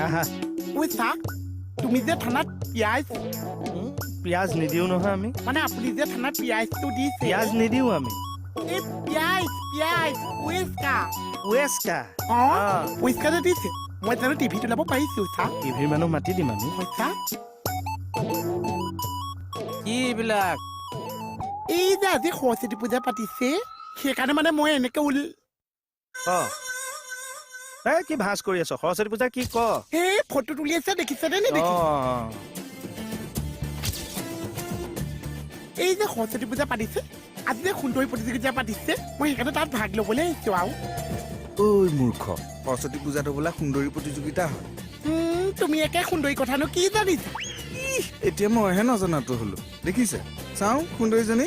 আহা বুজিছা তুমি যে থানাত পিয়াজ নিদিও নহয় আমি মানে আপুনি যে থানাত পিয়াজটো দিছে পিয়াজ নিদিও আমি এই পিয়াজ উইস্কা ৱেস্কা উইস্কা যে দিছে মই জানো টিভিত ওলাব পাৰিছো চা টিভিৰ মানুহ মাতি দিম আমি বুজিছা কি এইবিলাক এই যে আজি সৰস্বতী পূজা পাতিছে সেইকাৰণে মানে মই এনেকে কি ভাজ কৰি আছ সৰস্বতী পূজা কি ক এই ফটো তুলি আছে দেখিছেনে নেদেখিছে এই যে সৰস্বতী পূজা পাতিছে আজি যে সুন্দৰী প্ৰতিযোগিতা পাতিছে মই সেইকাৰণে তাত ভাগ ল'বলৈ আহিছো আৰু ঐ মূৰ্খ সৰস্বতী পূজাটো বোলা সুন্দৰী প্ৰতিযোগিতা হয় তুমি একে সুন্দৰী কথানো কি জানিছা এতিয়া মইহে নজনাটো হলো দেখিছে চাওঁ সুন্দৰীজনী